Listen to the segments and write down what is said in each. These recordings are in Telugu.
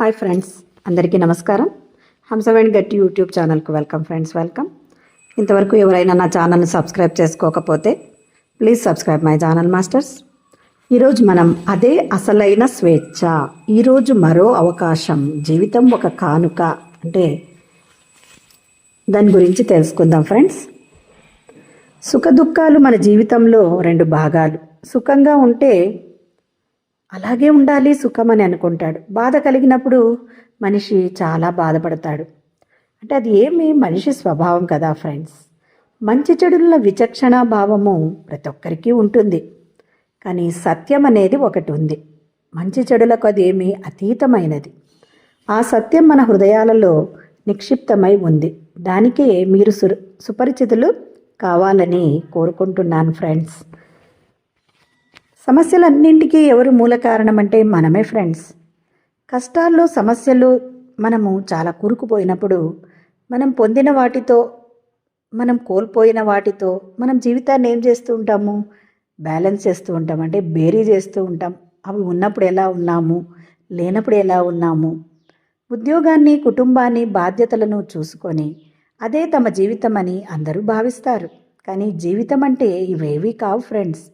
హాయ్ ఫ్రెండ్స్, అందరికీ నమస్కారం. హంసవేణి గట్టి యూట్యూబ్ ఛానల్కి వెల్కమ్ ఫ్రెండ్స్, వెల్కమ్. ఇంతవరకు ఎవరైనా నా ఛానల్ని సబ్స్క్రైబ్ చేసుకోకపోతే please subscribe my channel masters. ఈరోజు మనం అదే అసలైన స్వేచ్ఛ, ఈరోజు మరో అవకాశం, జీవితం ఒక కానుక అంటే దాని గురించి తెలుసుకుందాం ఫ్రెండ్స్. సుఖ దుఃఖాలు మన జీవితంలో రెండు భాగాలు. సుఖంగా ఉంటే అలాగే ఉండాలి సుఖం అని అనుకుంటాడు. బాధ కలిగినప్పుడు మనిషి చాలా బాధపడతాడు. అంటే అది మనిషి స్వభావం కదా ఫ్రెండ్స్. మంచి చెడుల విచక్షణ భావము ప్రతి ఒక్కరికి ఉంటుంది. కానీ సత్యం అనేది ఒకటి ఉంది. మంచి చెడులకు అదేమీ అతీతమైనది. ఆ సత్యం మన హృదయాలలో నిక్షిప్తమై ఉంది. దానికే మీరు సుపరిచితులు కావాలని కోరుకుంటున్నాను ఫ్రెండ్స్. సమస్యలన్నింటికీ ఎవరు మూల కారణం అంటే మనమే ఫ్రెండ్స్. కష్టాల్లో సమస్యలు మనము చాలా కూరుకుపోయినప్పుడు మనం పొందిన వాటితో మనం కోల్పోయిన వాటితో మనం జీవితాన్ని ఏం చేస్తూ ఉంటాము? బ్యాలెన్స్ చేస్తూ ఉంటాం. అంటే బేరీ చేస్తూ ఉంటాం. అవి ఉన్నప్పుడు ఎలా ఉన్నాము, లేనప్పుడు ఎలా ఉన్నాము. ఉద్యోగాన్ని, కుటుంబాన్ని, బాధ్యతలను చూసుకొని అదే తమ జీవితం అని అందరూ భావిస్తారు. కానీ జీవితం అంటే ఇవేవీ కావు ఫ్రెండ్స్.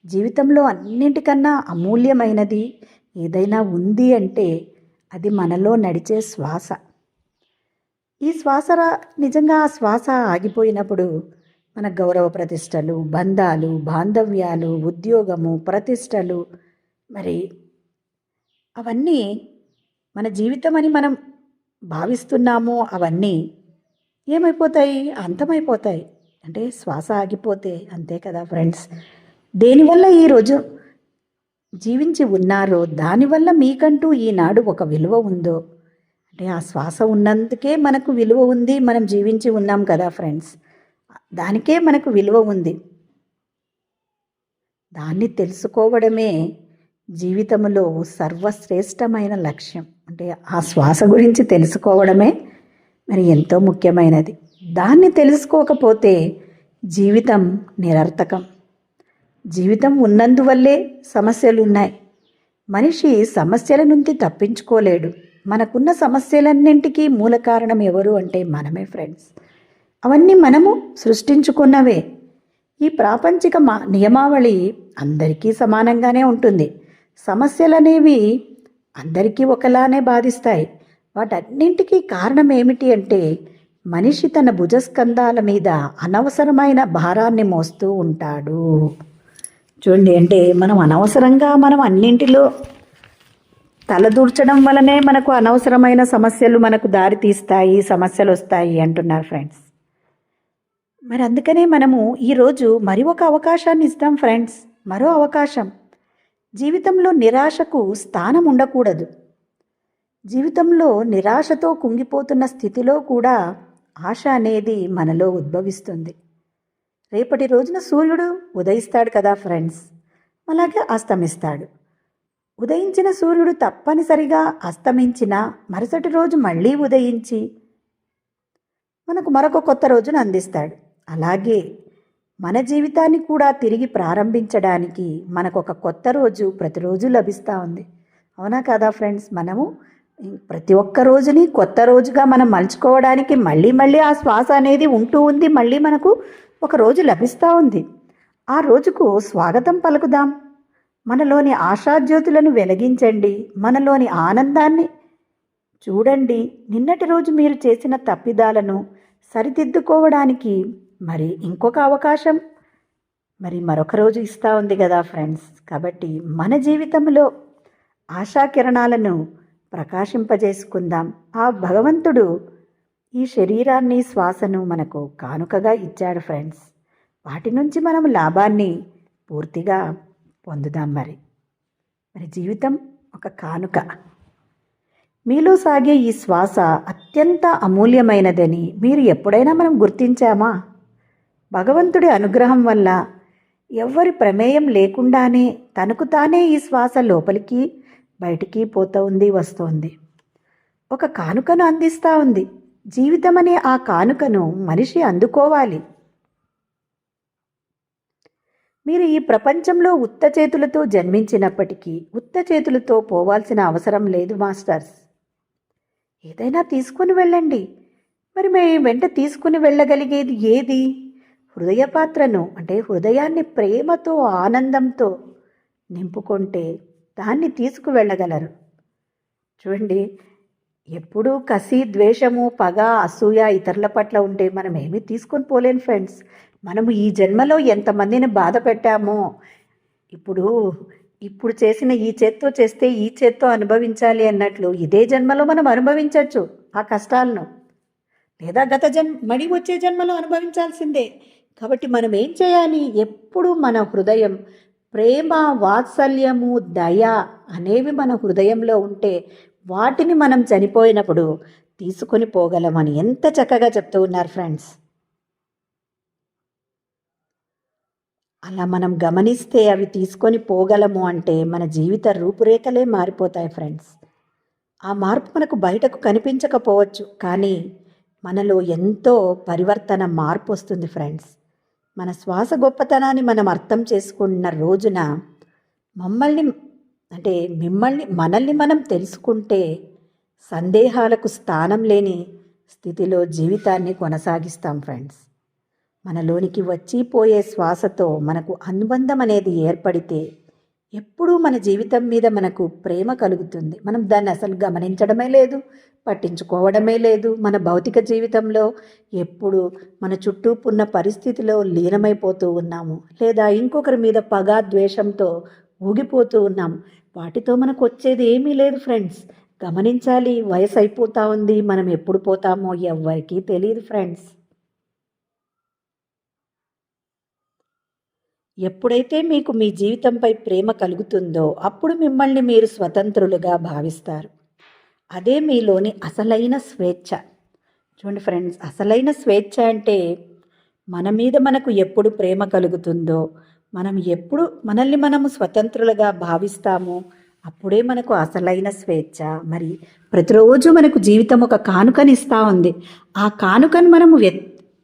జీవితంలో అన్నింటికన్నా అమూల్యమైనది ఏదైనా ఉంది అంటే అది మనలో నడిచే శ్వాస. ఈ శ్వాస నిజంగా ఆ శ్వాస ఆగిపోయినప్పుడు మన గౌరవ ప్రతిష్టలు, బంధాలు, బాంధవ్యాలు, ఉద్యోగము, ప్రతిష్టలు మరి అవన్నీ మన జీవితం అని మనం భావిస్తున్నాము. అవన్నీ ఏమైపోతాయి? అంతమైపోతాయి. అంటే శ్వాస ఆగిపోతే అంతే కదా ఫ్రెండ్స్. దేనివల్ల ఈరోజు జీవించి ఉన్నారో దానివల్ల మీకంటూ ఈనాడు ఒక విలువ ఉందో అంటే ఆ శ్వాస ఉన్నందుకే మనకు విలువ ఉంది. మనం జీవించి ఉన్నాం కదా ఫ్రెండ్స్. దానికే మనకు విలువ ఉంది. దాన్ని తెలుసుకోవడమే జీవితంలో సర్వశ్రేష్టమైన లక్ష్యం. అంటే ఆ శ్వాస గురించి తెలుసుకోవడమే మరి ఎంతో ముఖ్యమైనది. దాన్ని తెలుసుకోకపోతే జీవితం నిరర్థకం. జీవితం ఉన్నందువల్లే సమస్యలు ఉన్నాయి. మనిషి సమస్యల నుండి తప్పించుకోలేడు. మనకున్న సమస్యలన్నింటికీ మూల కారణం ఎవరు అంటే మనమే ఫ్రెండ్స్. అవన్నీ మనము సృష్టించుకున్నవే. ఈ ప్రాపంచిక నియమావళి అందరికీ సమానంగానే ఉంటుంది. సమస్యలనేవి అందరికీ ఒకలానే బాధిస్తాయి. వాటన్నింటికీ కారణం ఏమిటి అంటే మనిషి తన భుజస్కంధాల మీద అనవసరమైన భారాన్ని మోస్తూ ఉంటాడు. చూడండి, అంటే మనం అనవసరంగా మనం అన్నింటిలో తలదూర్చడం వలనే మనకు అనవసరమైన సమస్యలు మనకు దారి తీస్తాయి, సమస్యలు వస్తాయి అంటున్నారు ఫ్రెండ్స్. మరి అందుకనే మనము ఈరోజు మరి ఒక అవకాశాన్ని ఇస్తాం ఫ్రెండ్స్. మరో అవకాశం. జీవితంలో నిరాశకు స్థానం ఉండకూడదు. జీవితంలో నిరాశతో కుంగిపోతున్న స్థితిలో కూడా ఆశ అనేది మనలో ఉద్భవిస్తుంది. రేపటి రోజున సూర్యుడు ఉదయిస్తాడు కదా ఫ్రెండ్స్, అలాగే అస్తమిస్తాడు. ఉదయించిన సూర్యుడు తప్పనిసరిగా అస్తమించిన మరుసటి రోజు మళ్ళీ ఉదయించి మనకు మరొక కొత్త రోజును అందిస్తాడు. అలాగే మన జీవితాన్ని కూడా తిరిగి ప్రారంభించడానికి మనకు ఒక కొత్త రోజు ప్రతిరోజు లభిస్తూ ఉంది. అవునా కదా ఫ్రెండ్స్? మనము ప్రతి ఒక్క రోజుని కొత్త రోజుగా మనం మలుచుకోవడానికి మళ్ళీ మళ్ళీ ఆ శ్వాస అనేది ఉంటూ ఉంది. మళ్ళీ మనకు ఒక రోజు లభిస్తూ ఉంది. ఆ రోజుకు స్వాగతం పలుకుదాం. మనలోని ఆశాజ్యోతులను వెలిగించండి. మనలోని ఆనందాన్ని చూడండి. నిన్నటి రోజు మీరు చేసిన తప్పిదాలను సరిదిద్దుకోవడానికి మరి ఇంకొక అవకాశం మరొక రోజు ఇస్తూ ఉంది కదా ఫ్రెండ్స్. కాబట్టి మన జీవితంలో ఆశాకిరణాలను ప్రకాశింపజేసుకుందాం. ఆ భగవంతుడు ఈ శరీరాన్ని, శ్వాసను మనకు కానుకగా ఇచ్చాడు ఫ్రెండ్స్. వాటి నుంచి మనం లాభాన్ని పూర్తిగా పొందుదాం. మరి జీవితం ఒక కానుక. మీలో సాగే ఈ శ్వాస అత్యంత అమూల్యమైనదని మీరు ఎప్పుడైనా మనం గుర్తించామా? భగవంతుడి అనుగ్రహం వల్ల ఎవ్వరి ప్రమేయం లేకుండానే తనకు తానే ఈ శ్వాస లోపలికి బయటికి పోతూ ఉంది, వస్తోంది. ఒక కానుకను అందిస్తూ ఉంది. జీవితం అనే ఆ కానుకను మనిషి అందుకోవాలి. మీరు ఈ ప్రపంచంలో ఉత్త చేతులతో జన్మించినప్పటికీ ఉత్త చేతులతో పోవాల్సిన అవసరం లేదు మాస్టర్స్. ఏదైనా తీసుకుని వెళ్ళండి. మరి మీ వెంట తీసుకుని వెళ్ళగలిగేది ఏది? హృదయ పాత్రను, అంటే హృదయాన్ని ప్రేమతో ఆనందంతో నింపుకుంటే దాన్ని తీసుకువెళ్ళగలరు. చూడండి, ఎప్పుడూ కసి, ద్వేషము, పగ, అసూయ ఇతరుల పట్ల ఉంటే మనం ఏమీ తీసుకొని పోలేం ఫ్రెండ్స్. మనము ఈ జన్మలో ఎంతమందిని బాధ పెట్టామో, ఇప్పుడు ఇప్పుడు చేసిన ఈ చేత్తో చేస్తే ఈ చేత్తో అనుభవించాలి అన్నట్లు ఇదే జన్మలో మనం అనుభవించవచ్చు ఆ కష్టాలను, లేదా మడి వచ్చే జన్మలో అనుభవించాల్సిందే. కాబట్టి మనం ఏం చేయాలి? ఎప్పుడు మన హృదయం ప్రేమ, వాత్సల్యము, దయ అనేవి మన హృదయంలో ఉంటే వాటిని మనం చనిపోయినప్పుడు తీసుకొని పోగలమని ఎంత చక్కగా చెప్తూ ఉన్నారు ఫ్రెండ్స్. అలా మనం గమనిస్తే అవి తీసుకొని పోగలము అంటే మన జీవిత రూపురేఖలే మారిపోతాయి ఫ్రెండ్స్. ఆ మార్పు మనకు బయటకు కనిపించకపోవచ్చు, కానీ మనలో ఎంతో మార్పు వస్తుంది ఫ్రెండ్స్. మన శ్వాస గొప్పతనాన్ని మనం అర్థం చేసుకున్న రోజున మనల్ని మనం తెలుసుకుంటే సందేహాలకు స్థానం లేని స్థితిలో జీవితాన్ని కొనసాగిస్తాం ఫ్రెండ్స్. మనలోనికి వచ్చిపోయే శ్వాసతో మనకు అనుబంధం అనేది ఏర్పడితే ఎప్పుడూ మన జీవితం మీద మనకు ప్రేమ కలుగుతుంది. మనం దాన్ని అసలు గమనించడమే లేదు, పట్టించుకోవడమే లేదు. మన భౌతిక జీవితంలో ఎప్పుడు మన చుట్టూ ఉన్న పరిస్థితిలో లీనమైపోతూ ఉన్నాము, లేదా ఇంకొకరి మీద పగ, ద్వేషంతో ఊగిపోతూ ఉన్నాము. వాటితో మనకు వచ్చేది ఏమీ లేదు ఫ్రెండ్స్. గమనించాలి, వయసు అయిపోతూ ఉంది, మనం ఎప్పుడు పోతామో ఎవ్వరికీ తెలియదు ఫ్రెండ్స్. ఎప్పుడైతే మీకు మీ జీవితంపై ప్రేమ కలుగుతుందో అప్పుడు మిమ్మల్ని మీరు స్వతంత్రులుగా భావిస్తారు. అదే మీలోని అసలైన స్వేచ్ఛ. చూడండి ఫ్రెండ్స్, అసలైన స్వేచ్ఛ అంటే మన మీద మనకు ఎప్పుడు ప్రేమ కలుగుతుందో, మనం ఎప్పుడు మనల్ని మనము స్వతంత్రులుగా భావిస్తామో అప్పుడే మనకు అసలైన స్వేచ్ఛ. మరి ప్రతిరోజు మనకు జీవితం ఒక కానుకనిస్తూ ఉంది. ఆ కానుకను మనము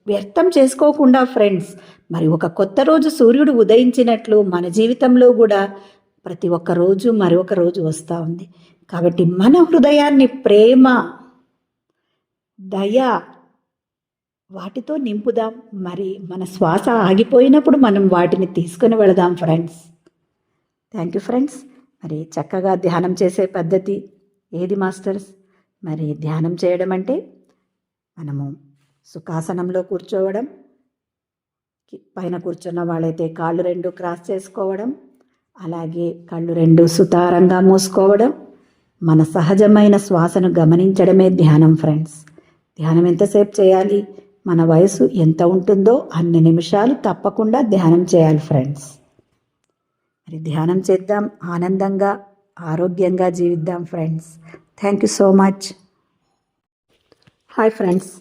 వ్యర్థం చేసుకోకుండా ఫ్రెండ్స్, మరి ఒక కొత్త రోజు సూర్యుడు ఉదయించినట్లు మన జీవితంలో కూడా ప్రతి ఒక్క రోజు మరొక రోజు వస్తూ ఉంది. కాబట్టి మన హృదయాన్ని ప్రేమ, దయ వాటితో నింపుదాం. మరి మన శ్వాస ఆగిపోయినప్పుడు మనం వాటిని తీసుకుని వెళదాం ఫ్రెండ్స్. Thank you friends. మరి చక్కగా ధ్యానం చేసే పద్ధతి ఏది మాస్టర్స్? మరి ధ్యానం చేయడం అంటే మనము సుఖాసనంలో కూర్చోవడం, పైన కూర్చున్న వాళ్ళైతే కాళ్ళు రెండు క్రాస్ చేసుకోవడం, అలాగే కళ్ళు రెండు సుతారంగా మూసుకోవడం, మన సహజమైన శ్వాసను గమనించడమే ధ్యానం ఫ్రెండ్స్. ధ్యానం ఎంతసేపు చేయాలి? మన వయసు ఎంత ఉంటుందో అన్ని నిమిషాలు తప్పకుండా ధ్యానం చేయాలి ఫ్రెండ్స్. మరి ధ్యానం చేద్దాం, ఆనందంగా ఆరోగ్యంగా జీవిద్దాం friends. Thank you so much. Hi friends.